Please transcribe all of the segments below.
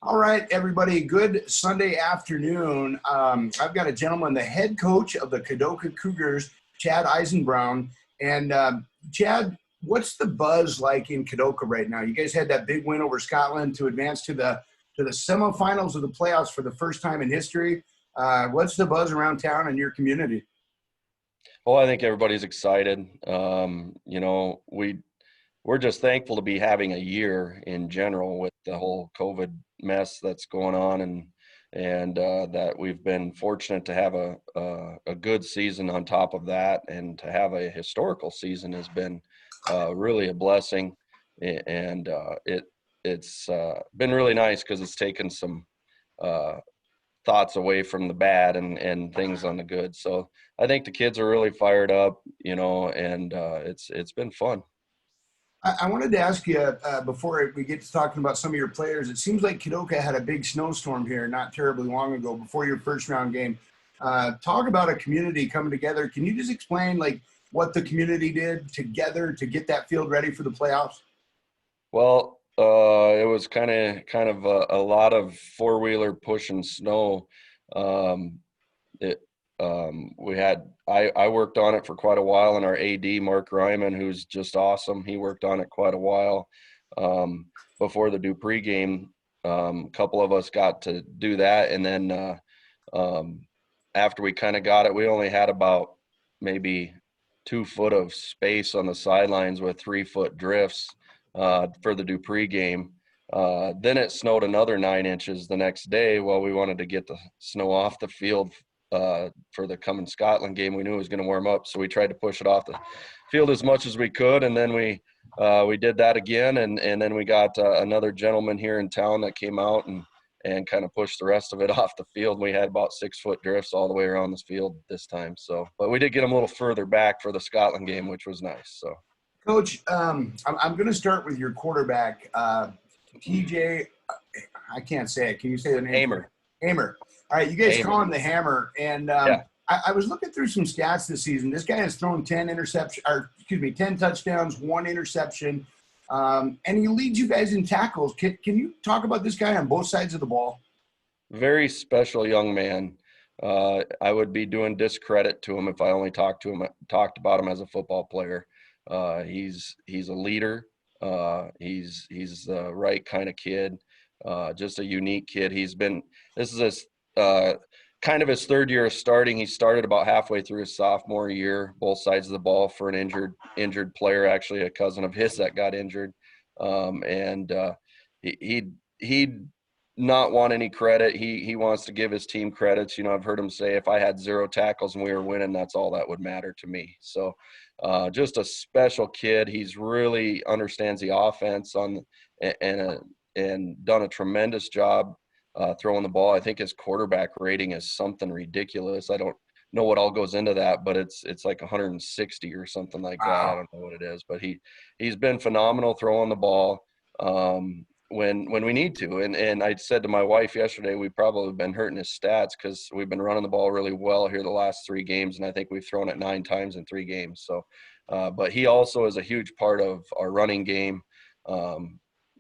All right, everybody. Good Sunday afternoon. I've got a gentleman, the head coach of the Kadoka Kougars, Chad Eisenbraun. And Chad, what's the buzz like in Kadoka right now? You guys had that big win over Scotland to advance to the semifinals of the playoffs for the first time in history. What's the buzz around town and your community? Well, I think everybody's excited. We're just thankful to be having a year in general with the whole COVID mess that's going on, and that we've been fortunate to have a good season on top of that, and to have a historical season has been really a blessing, and it's been really nice because it's taken some uh, thoughts away from the bad and things on the good. So I think the kids are really fired up, and it's been fun. I wanted to ask you before we get to talking about some of your players. It seems like Kadoka had a big snowstorm here not terribly long ago before your first round game. Talk about a community coming together. Can you just explain like what the community did together to get that field ready for the playoffs? Well, it was kind of a lot of four-wheeler pushing snow. Um, it we had I worked on it for quite a while, and our AD Mark Ryman, who's just awesome, he worked on it quite a while. Before the Dupree game, a couple of us got to do that, and then um, after we kind of got it, we only had about maybe 2 foot of space on the sidelines with 3 foot drifts for the Dupree game. Then it snowed another 9 inches the next day. While we wanted to get the snow off the field for the coming Scotland game. We knew it was going to warm up, so we tried to push it off the field as much as we could, and then we did that again, and then we got another gentleman here in town that came out and kind of pushed the rest of it off the field. We had about 6 foot drifts all the way around this field this time. So, but we did get them a little further back for the Scotland game, which was nice. So, Coach, I'm going to start with your quarterback, TJ. I can't say it. Can you say the name? Hammer. Hammer. All right, you guys Hammer. call him the Hammer, and Yeah. I was looking through some stats this season. This guy has thrown 10 touchdowns, 1 interception, and he leads you guys in tackles. Can you talk about this guy on both sides of the ball? Very special young man. I would be doing discredit to him if I only talked about him as a football player. He's a leader. He's the right kind of kid. Just a unique kid. This is his kind of his third year of starting. He started about halfway through his sophomore year, both sides of the ball for an injured player, actually a cousin of his that got injured. And he'd not want any credit. He wants to give his team credits. I've heard him say, if I had 0 tackles and we were winning, that's all that would matter to me. So just a special kid. He's really understands the offense and done a tremendous job throwing the ball. I think his quarterback rating is something ridiculous. I don't know what all goes into that, but it's like 160 or something like that. Wow. I don't know what it is, but he's been phenomenal throwing the ball when we need to. And I said to my wife yesterday, we probably have been hurting his stats because we've been running the ball really well here the last 3 games, and I think we've thrown it 9 times in 3 games. So, but he also is a huge part of our running game.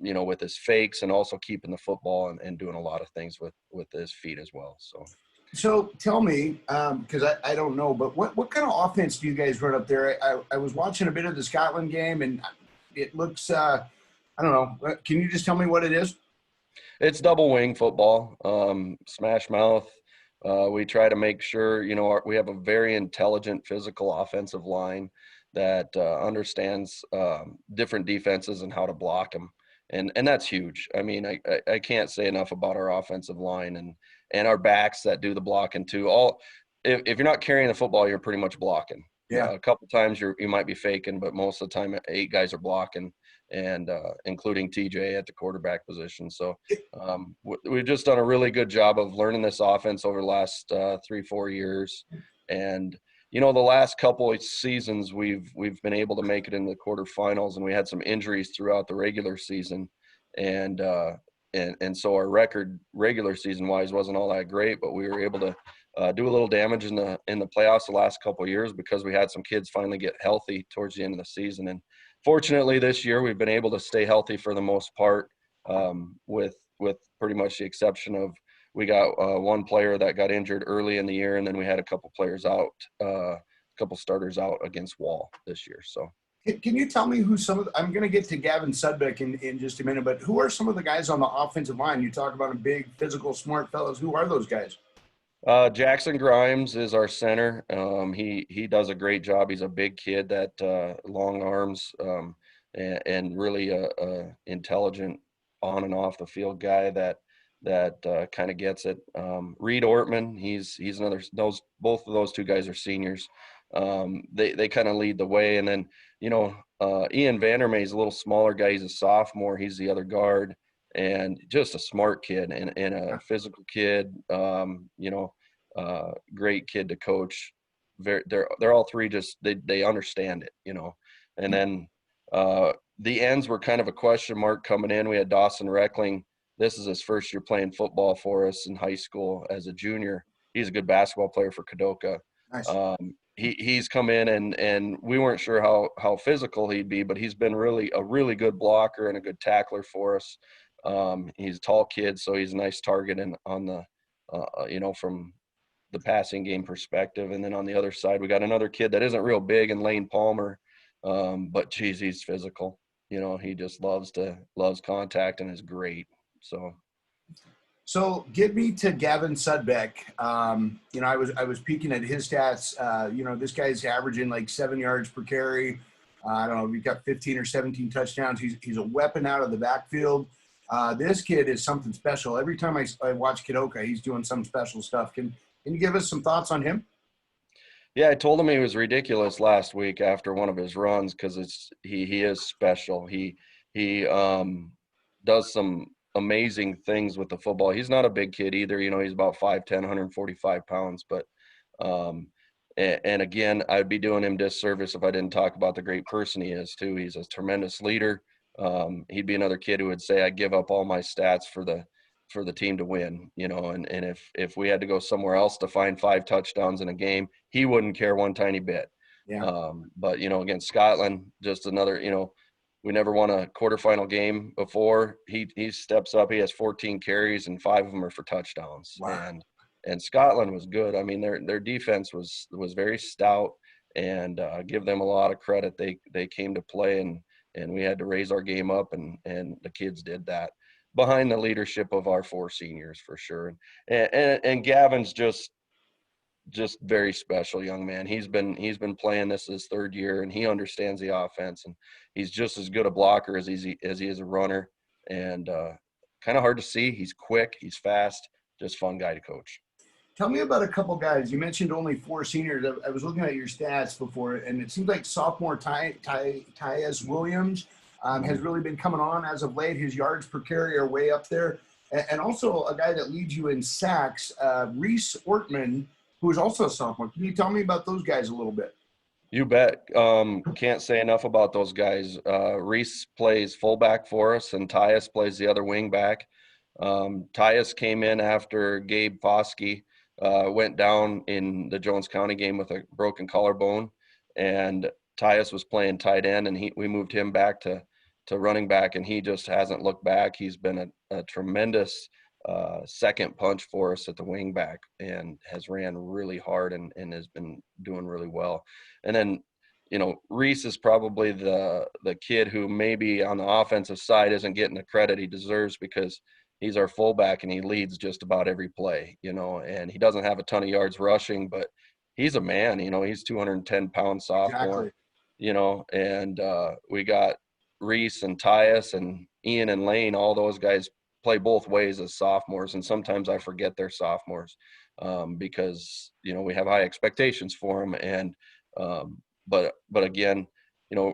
With his fakes and also keeping the football and doing a lot of things with his feet as well. So tell me, because I don't know, but what kind of offense do you guys run up there? I was watching a bit of the Scotland game, and it looks, I don't know. Can you just tell me what it is? It's double wing football, smash mouth. We try to make sure, we have a very intelligent physical offensive line that understands different defenses and how to block them. And that's huge. I mean, I can't say enough about our offensive line and our backs that do the blocking too. If you're not carrying the football, you're pretty much blocking. Yeah. A couple times you might be faking, but most of the time 8 guys are blocking, and including TJ at the quarterback position. So we've just done a really good job of learning this offense over the last 3-4 years. And the last couple of seasons we've been able to make it in the quarterfinals, and we had some injuries throughout the regular season, and so our record regular season wise wasn't all that great, but we were able to do a little damage in the playoffs the last couple of years because we had some kids finally get healthy towards the end of the season. And fortunately this year we've been able to stay healthy for the most part, with pretty much the exception of we got one player that got injured early in the year, and then we had a couple players out, a couple starters out against Wall this year. So. Can you tell me who I'm going to get to Gavin Sudbeck in just a minute, but who are some of the guys on the offensive line? You talk about a big, physical, smart fellows. Who are those guys? Jackson Grimes is our center. He does a great job. He's a big kid that long arms and really a intelligent on and off the field guy that kind of gets it. Reed Orthman, he's another. Both of those two guys are seniors. They kind of lead the way, and then Ian Vandermeer is a little smaller guy. He's a sophomore. He's the other guard. And just a smart kid and a physical kid, great kid to coach. They're all three just they understand it, And then the ends were kind of a question mark coming in. We had Dawson Reckling. This is his first year playing football for us in high school as a junior. He's a good basketball player for Kadoka. Nice. He's come in and we weren't sure how physical he'd be, but he's been a really good blocker and a good tackler for us. He's a tall kid, so he's a nice target on the, from the passing game perspective. And then on the other side, we got another kid that isn't real big in Lane Palmer, but geez, he's physical. He just loves contact and is great. So get me to Gavin Sudbeck. I was peeking at his stats. This guy's averaging like 7 yards per carry. I don't know, he got 15 or 17 touchdowns. He's a weapon out of the backfield. This kid is something special. Every time I watch Kadoka, he's doing some special stuff. Can you give us some thoughts on him? Yeah, I told him he was ridiculous last week after one of his runs because he is special. He does some amazing things with the football. He's not a big kid either. He's about 5'10", 145 pounds. But and again, I'd be doing him disservice if I didn't talk about the great person he is too. He's a tremendous leader. He'd be another kid who would say, I give up all my stats for the team to win, and if we had to go somewhere else to find 5 touchdowns in a game, he wouldn't care one tiny bit. Yeah. But, against Scotland, just another, we never won a quarterfinal game before. He steps up. He has 14 carries and 5 of them are for touchdowns. Wow. And Scotland was good. I mean, their defense was very stout, and give them a lot of credit. They came to play and we had to raise our game up, and the kids did that behind the leadership of our 4 seniors for sure. And Gavin's just very special young man. He's been playing this his 3rd year, and he understands the offense, and he's just as good a blocker as he is a runner, and kind of hard to see. He's quick, he's fast, just fun guy to coach. Tell me about a couple guys. You mentioned only 4 seniors. I was looking at your stats before, and it seems like sophomore Tyus Williams has really been coming on as of late. His yards per carry are way up there. And also a guy that leads you in sacks, Reese Orthman, who is also a sophomore. Can you tell me about those guys a little bit? You bet. Can't say enough about those guys. Reese plays fullback for us, and Tyus plays the other wing back. Tyus came in after Gabe Foskey went down in the Jones County game with a broken collarbone, and Tyus was playing tight end, and we moved him back to running back, and he just hasn't looked back. He's been a tremendous second punch for us at the wing back, and has ran really hard and has been doing really well. And then, Reese is probably the kid who maybe on the offensive side isn't getting the credit he deserves, because he's our fullback and he leads just about every play, and he doesn't have a ton of yards rushing, but he's a man, he's 210-pound sophomore, Exactly. And we got Reese and Tyus and Ian and Lane. All those guys play both ways as sophomores, and sometimes I forget they're sophomores because, we have high expectations for them. And but again,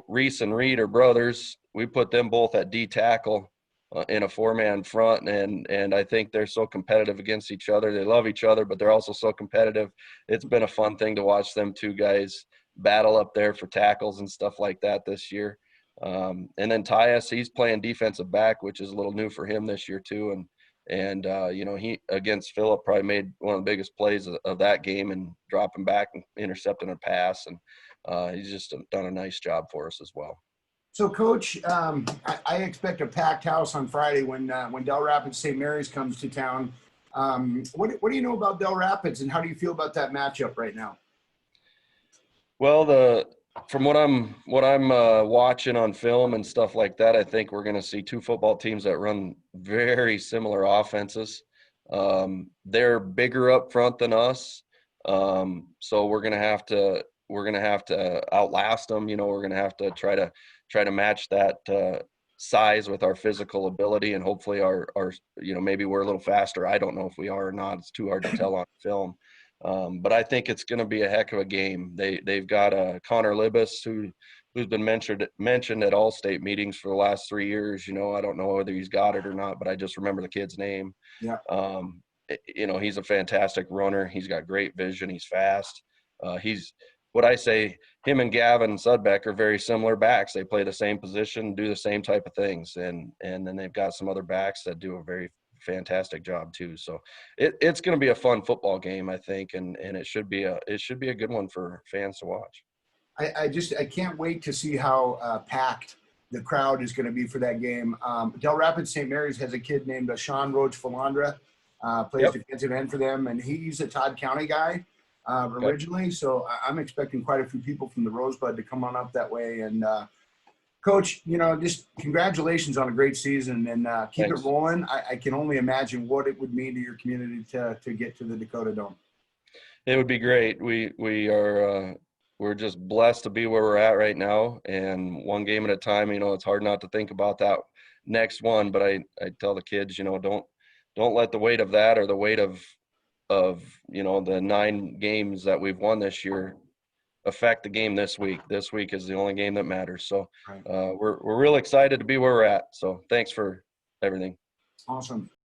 Reese and Reed are brothers. We put them both at D tackle in a 4-man front, and I think they're so competitive against each other. They love each other, but they're also so competitive. It's been a fun thing to watch them 2 guys battle up there for tackles and stuff like that this year. And then Tyus, he's playing defensive back, which is a little new for him this year too. And he against Phillip probably made one of the biggest plays of that game, and dropping back and intercepting a pass. And he's just done a nice job for us as well. So, Coach, I expect a packed house on Friday when Del Rapids St. Mary's comes to town. What do you know about Del Rapids, and how do you feel about that matchup right now? Well, from what I'm watching on film and stuff like that, I think we're going to see two football teams that run very similar offenses. They're bigger up front than us, so we're gonna have to outlast them. We're gonna have to try to match that size with our physical ability, and hopefully our maybe we're a little faster. I don't know if we are or not. It's too hard to tell on film. But I think it's going to be a heck of a game. They've got Connor Libas who's been mentioned at all state meetings for the last 3 years. I don't know whether he's got it or not, but I just remember the kid's name. Yeah. He's a fantastic runner. He's got great vision. He's fast. He's what I say. Him and Gavin and Sudbeck are very similar backs. They play the same position, do the same type of things, and then they've got some other backs that do a very fantastic job too. So it's going to be a fun football game, I think, and it should be a good one for fans to watch. I can't wait to see how packed the crowd is going to be for that game. Del Rapids St. Mary's has a kid named Sean Roach Falandra, plays defensive end for them, and he's a Todd County guy originally. So I'm expecting quite a few people from the Rosebud to come on up that way. And Coach, just congratulations on a great season, and keep Thanks. it rolling. I can only imagine what it would mean to your community to get to the Dakota Dome. It would be great. We're just blessed to be where we're at right now, and one game at a time. It's hard not to think about that next one, but I tell the kids, don't let the weight of that or the weight of the 9 games that we've won this year affect the game this week. This week is the only game that matters. So we're real excited to be where we're at. So thanks for everything. Awesome.